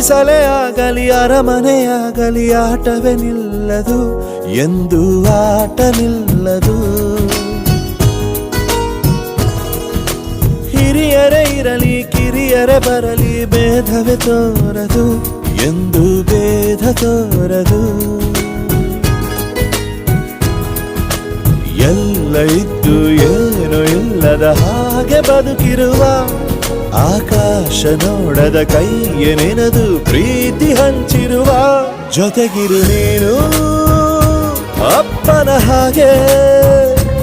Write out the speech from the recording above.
ಗುಡಿಸಲೇ ಆಗಲಿ ಅರಮನೆಯಾಗಲಿ ಆಟವೇ ನಿಲ್ಲದು ಎಂದು ಆಟ ನಿಲ್ಲದು. ಹಿರಿಯರೇ ಇರಲಿ ಕಿರಿಯರೇ ಬರಲಿ ಭೇದವೇ ತೋರದು ಎಂದು ಭೇದ ತೋರದು. ಎಲ್ಲ ಇದ್ದು ಏನು ಇಲ್ಲದ ಹಾಗೆ ಬದುಕಿರುವ ಆಕಾಶ ನೋಡದ ಕೈಯೇ ನೆನೆದು ಪ್ರೀತಿ ಹಂಚಿರುವ ಜೊತೆಗಿರು ನೀನು ಅಪ್ಪನ ಹಾಗೆ.